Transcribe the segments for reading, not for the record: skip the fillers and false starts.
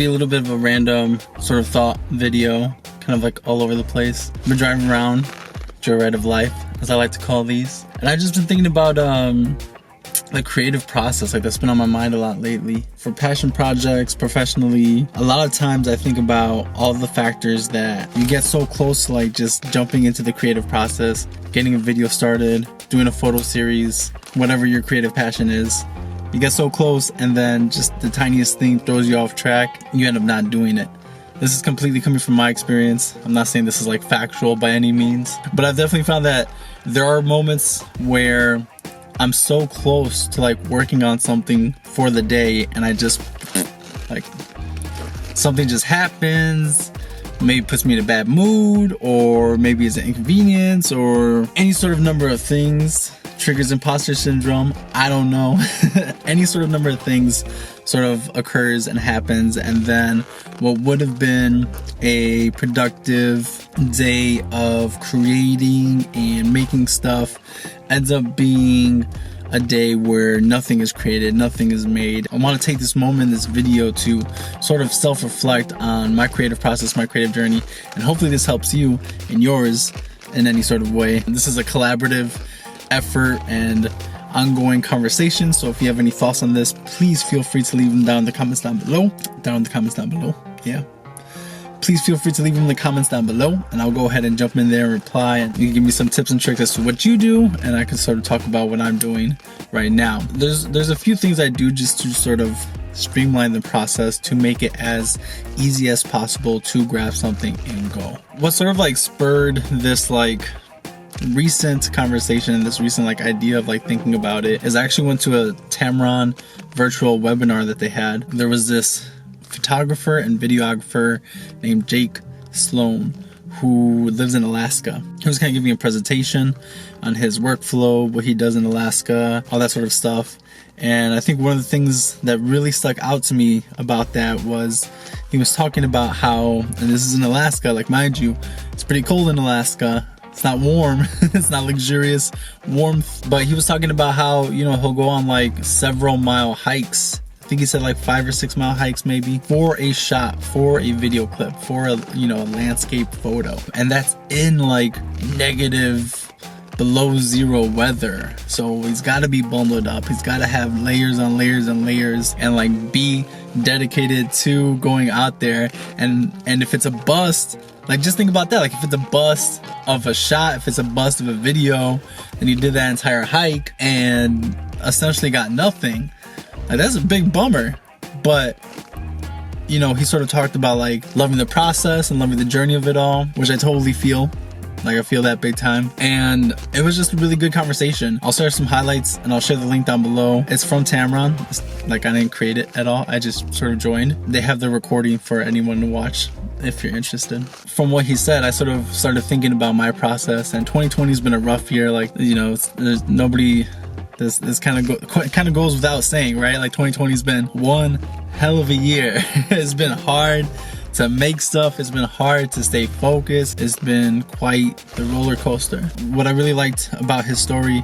be a little bit of a random sort of thought video, kind of like all over the place. I've been driving around, joyride of life, as I like to call these. And I've just been thinking about the creative process, like that's been on my mind a lot lately. For passion projects, professionally, a lot of times I think about all the factors that you get so close to, like just jumping into the creative process, getting a video started, doing a photo series, whatever your creative passion is. You get so close and then just the tiniest thing throws you off track, you end up not doing it. This is completely coming from my experience. I'm not saying this is like factual by any means, but I've definitely found that there are moments where I'm so close to like working on something for the day and I just like something just happens, maybe puts me in a bad mood, or maybe it's an inconvenience, or any sort of number of things triggers imposter syndrome. I don't know. Any sort of number of things sort of occurs and happens, and then what would have been a productive day of creating and making stuff ends up being a day where nothing is created, nothing is made. I want to take this moment in this video to sort of self-reflect on my creative process, my creative journey, and hopefully this helps you in yours in any sort of way. This is a collaborative effort and ongoing conversation, so if you have any thoughts on this, please feel free to leave them down in the comments down below. Yeah. Please feel free to leave them in the comments down below, and I'll go ahead and jump in there and reply, and you can give me some tips and tricks as to what you do, and I can sort of talk about what I'm doing right now. There's a few things I do just to sort of streamline the process to make it as easy as possible to grab something and go. What sort of like spurred this like recent conversation and this recent like idea of like thinking about it is I actually went to a Tamron virtual webinar that they had. There was this photographer and videographer named Jake Sloan who lives in Alaska. He was kind of giving a presentation on his workflow, what he does in Alaska, all that sort of stuff. And I think one of the things that really stuck out to me about that was he was talking about how, and this is in Alaska, like mind you, it's pretty cold in Alaska. It's not warm, it's not luxurious warmth, but he was talking about how, you know, he'll go on like several mile hikes. I think he said like 5 or 6 mile hikes maybe, for a shot, for a video clip, for a, you know, a landscape photo. And that's in like negative below zero weather. So he's got to be bundled up. He's got to have layers on layers and layers and like be dedicated to going out there. And if it's a bust, like just think about that. Like if it's a bust of a shot, if it's a bust of a video, and you did that entire hike and essentially got nothing, like that's a big bummer. But you know, he sort of talked about like loving the process and loving the journey of it all, which I totally feel. Like I feel that big time, and it was just a really good conversation. I'll share some highlights and I'll share the link down below. It's from Tamron. It's like I didn't create it at all. I just sort of joined. They have the recording for anyone to watch if you're interested. From what he said, I sort of started thinking about my process, and 2020 has been a rough year. Like, you know, there's nobody. This kind of goes without saying, right? Like 2020 has been one hell of a year. It's been hard to make stuff. It's been hard to stay focused. It's been quite the roller coaster. What I really liked about his story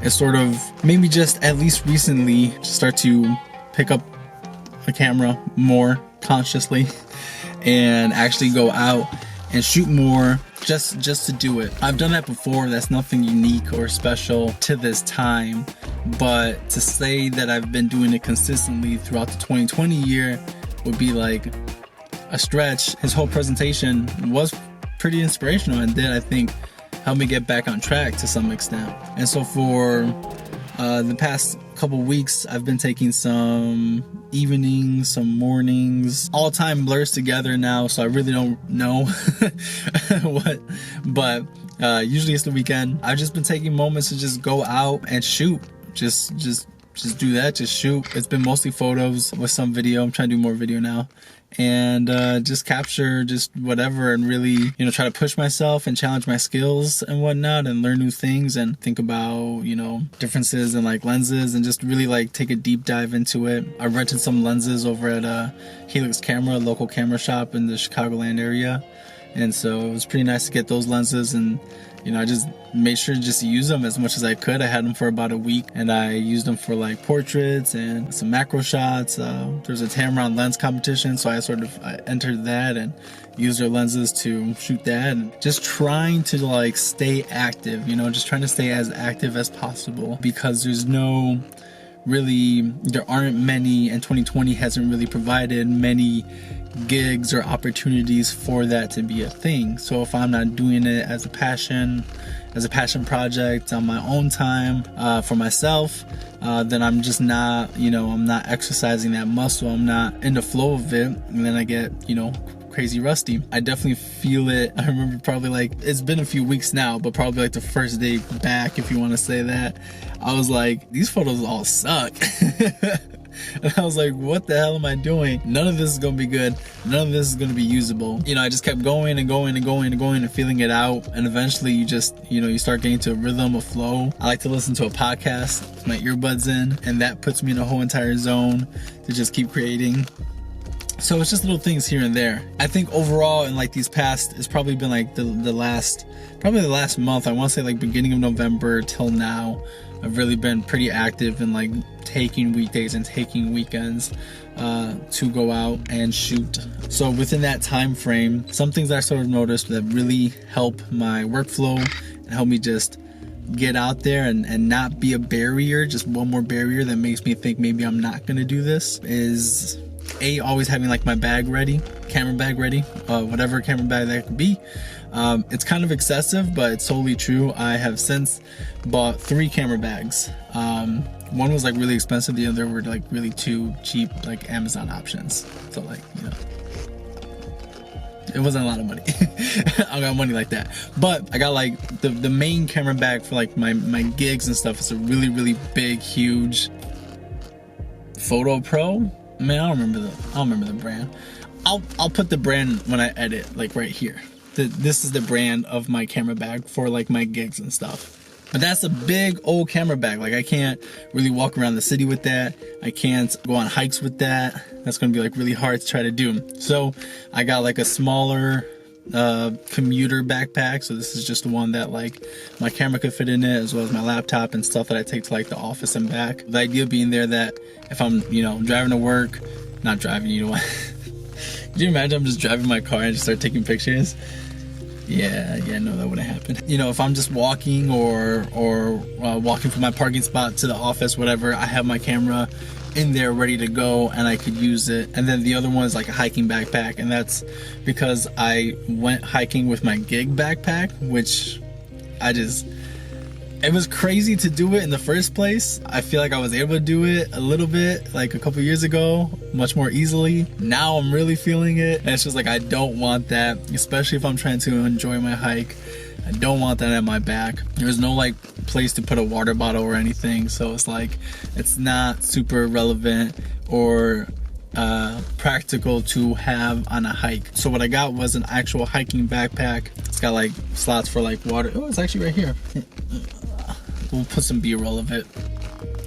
is sort of maybe just at least recently start to pick up a camera more consciously and actually go out and shoot more just to do it. I've done that before. That's nothing unique or special to this time, but to say that I've been doing it consistently throughout the 2020 year would be like a stretch. His whole presentation was pretty inspirational and did, I think, help me get back on track to some extent. And so for the past couple weeks, I've been taking some evenings, some mornings, all time blurs together now, so I really don't know what, but usually it's the weekend. I've just been taking moments to just go out and shoot, just do that, just shoot. It's been mostly photos with some video. I'm trying to do more video now, and just capture just whatever, and really, you know, try to push myself and challenge my skills and whatnot, and learn new things and think about, you know, differences in like lenses, and just really like take a deep dive into it. I rented some lenses over at Helix Camera, a local camera shop in the Chicagoland area, And so it was pretty nice to get those lenses, and you know, I just made sure to just use them as much as I could. I had them for about a week, and I used them for like portraits and some macro shots. There's a Tamron lens competition, so I entered that and used their lenses to shoot that, and just trying to like stay active, you know, just trying to stay as active as possible, because there aren't many, and 2020 hasn't really provided many gigs or opportunities for that to be a thing. So if I'm not doing it as a passion project on my own time, for myself, then I'm just not, you know, I'm not exercising that muscle, I'm not in the flow of it, and then I get, you know, crazy rusty. I definitely feel it. I remember probably like, it's been a few weeks now, but probably like the first day back, if you want to say that, I was like, these photos all suck. And I was like, what the hell am I doing? None of this is gonna be good. None of this is gonna be usable. You know, I just kept going and going and going and going and feeling it out. And eventually you just, you know, you start getting to a rhythm, a flow. I like to listen to a podcast with my earbuds in, and that puts me in a whole entire zone to just keep creating. So it's just little things here and there. I think overall in like these past, it's probably been like the last month, I want to say like beginning of November till now, I've really been pretty active in like taking weekdays and taking weekends to go out and shoot. So within that time frame, some things I sort of noticed that really help my workflow and help me just get out there and not be a barrier, just one more barrier that makes me think maybe I'm not gonna do this, is always having like my bag ready, camera bag ready, whatever camera bag that could be. It's kind of excessive, but it's totally true. I have since bought 3 camera bags. One was like really expensive, the other were like really 2 cheap like Amazon options. So like, you know, it wasn't a lot of money. I got money like that, but I got like the main camera bag for like my gigs and stuff. It's a really big, huge Photo Pro. Man, I don't remember the brand. I'll put the brand when I edit, like right here. This is the brand of my camera bag for like my gigs and stuff. But that's a big old camera bag. Like I can't really walk around the city with that. I can't go on hikes with that. That's gonna be like really hard to try to do. So I got like a smaller commuter backpack. So this is just the one that like my camera could fit in it, as well as my laptop and stuff that I take to like the office and back. The idea being there that if I'm, you know, driving to work, not driving, you know what? Could you imagine I'm just driving my car and just start taking pictures? Yeah, no, that wouldn't happen. You know, if I'm just walking or walking from my parking spot to the office, whatever, I have my camera in there ready to go and I could use it. And then the other one is like a hiking backpack, and that's because I went hiking with my gig backpack, which it was crazy to do it in the first place. I feel like I was able to do it a little bit like a couple years ago, much more easily. Now I'm really feeling it, and it's just like I don't want that, especially if I'm trying to enjoy my hike. I don't want that at my back. There's no like place to put a water bottle or anything, so it's like it's not super relevant or practical to have on a hike. So what I got was an actual hiking backpack. It's got like slots for like water. Oh, it's actually right here. We'll put some B-roll of it.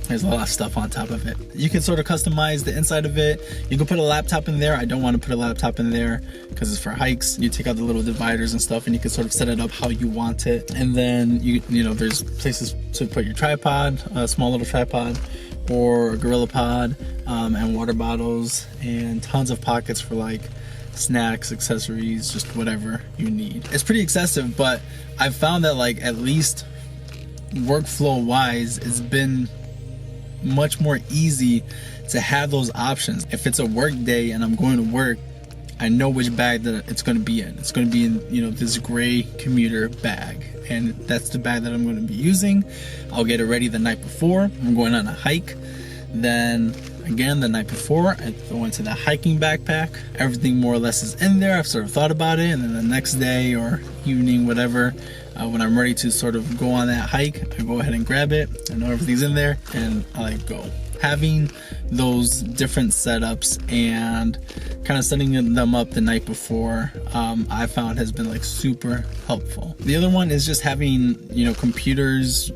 There's a lot of stuff on top of it. You can sort of customize the inside of it. You can put a laptop in there. I don't want to put a laptop in there because it's for hikes. You take out the little dividers and stuff, and you can sort of set it up how you want it. And then you know, there's places to put your tripod, a small little tripod, or a gorilla pod, and water bottles, and tons of pockets for like snacks, accessories, just whatever you need. It's pretty excessive, but I've found that like at least workflow wise, it's been much more easy to have those options. If it's a work day and I'm going to work, I know which bag that it's going to be in. It's going to be in, you know, this gray commuter bag, and that's the bag that I'm going to be using. I'll get it ready the night before. I'm going on a hike. Then again, the night before, I go into the hiking backpack. Everything more or less is in there. I've sort of thought about it, and then the next day or evening, whatever, when I'm ready to sort of go on that hike, I go ahead and grab it. I know everything's in there, and I like go. having those different setups and kind of setting them up the night before, I found has been like super helpful. The other one is just having, you know, computers.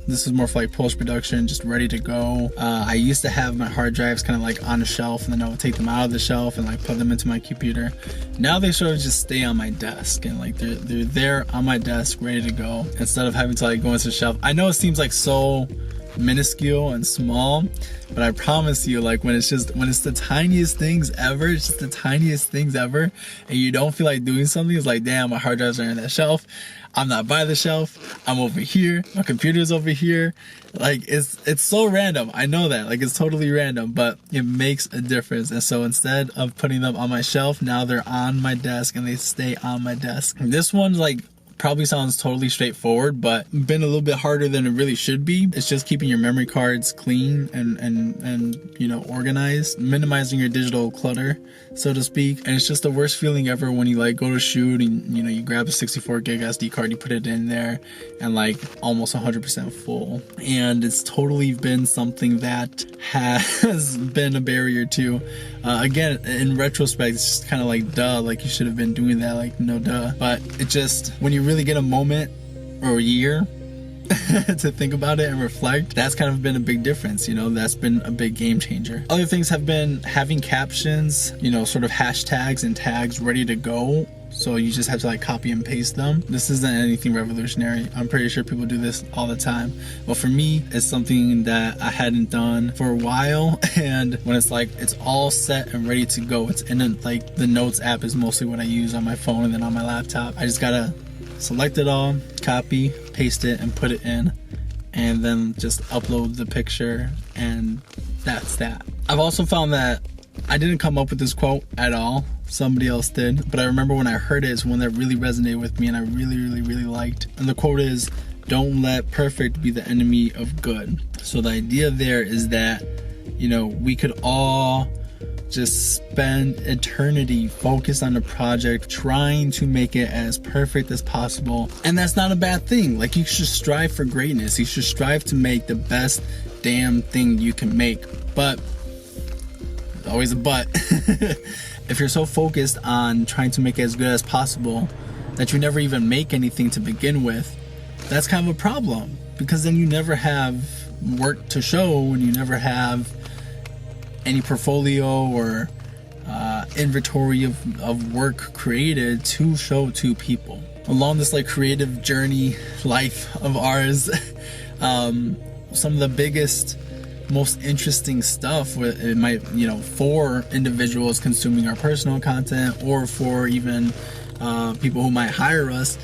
This is more for like post-production, just ready to go. I used to have my hard drives kind of like on a shelf, and then I would take them out of the shelf and like put them into my computer. Now they sort of just stay on my desk, and like they're there on my desk ready to go, instead of having to like go into the shelf. I know it seems like so minuscule and small, but I promise you, like when it's the tiniest things ever, it's just the tiniest things ever, and you don't feel like doing something, it's like, damn, my hard drives are in that shelf, I'm not by the shelf, I'm over here, my computer's over here. Like it's so random, I know that, like it's totally random, but it makes a difference. And so instead of putting them on my shelf, now they're on my desk and they stay on my desk. This one's like probably sounds totally straightforward, but been a little bit harder than it really should be. It's just keeping your memory cards clean and you know, organized, minimizing your digital clutter, so to speak. And it's just the worst feeling ever when you like go to shoot and, you know, you grab a 64 gig SD card, you put it in there and like almost 100% full. And it's totally been something that has been a barrier too. Again, in retrospect, it's just kind of like, duh, like you should have been doing that, like no duh. But it just, when you really get a moment or a year to think about it and reflect, that's kind of been a big difference, you know, that's been a big game changer. Other things have been having captions, you know, sort of hashtags and tags ready to go. So you just have to like copy and paste them. This isn't anything revolutionary. I'm pretty sure people do this all the time. But for me, it's something that I hadn't done for a while. And when it's like, it's all set and ready to go, it's in like the Notes app is mostly what I use on my phone and then on my laptop. I just gotta select it all, copy, paste it, and put it in. And then just upload the picture, and that's that. I've also found that I didn't come up with this quote at all. Somebody else did, but I remember when I heard it, it's one that really resonated with me and I really liked. And the quote is, "Don't let perfect be the enemy of good." So the idea there is that, you know, we could all just spend eternity focused on the project, trying to make it as perfect as possible. And that's not a bad thing. Like, you should strive for greatness. You should strive to make the best damn thing you can make. But, always a but. If you're so focused on trying to make it as good as possible that you never even make anything to begin with, that's kind of a problem, because then you never have work to show and you never have any portfolio or inventory of work created to show to people. Along this like creative journey life of ours, some of the biggest, most interesting stuff, it might, you know, for individuals consuming our personal content or for even people who might hire us,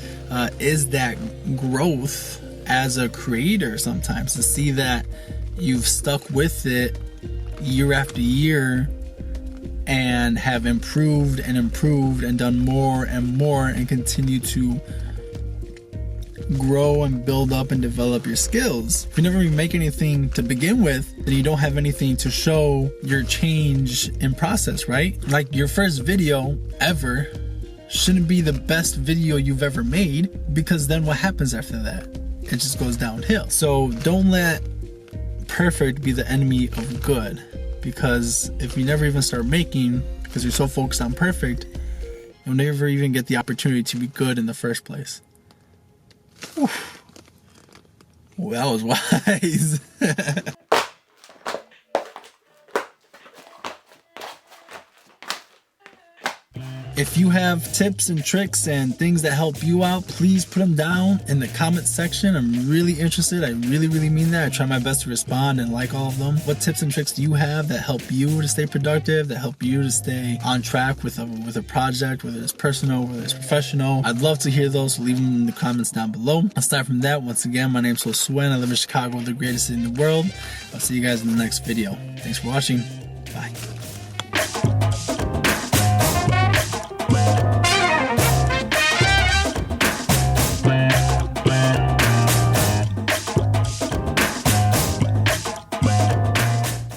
is that growth as a creator. Sometimes to see that you've stuck with it year after year and have improved and done more and more and continue to grow and build up and develop your skills. If you never even make anything to begin with, then you don't have anything to show your change in process, right? Like, your first video ever shouldn't be the best video you've ever made, because then what happens after that? It just goes downhill. So don't let perfect be the enemy of good, because if you never even start making, because you're so focused on perfect, you'll never even get the opportunity to be good in the first place. Oof. Ooh, that was wise. If you have tips and tricks and things that help you out, please put them down in the comment section. I'm really interested. I really mean that. I try my best to respond and like all of them. What tips and tricks do you have that help you to stay productive, that help you to stay on track with a project, whether it's personal, whether it's professional? I'd love to hear those, so leave them in the comments down below. Aside from that, once again, my name's Sloan. I live in Chicago, the greatest city in the world. I'll see you guys in the next video. Thanks for watching. Bye.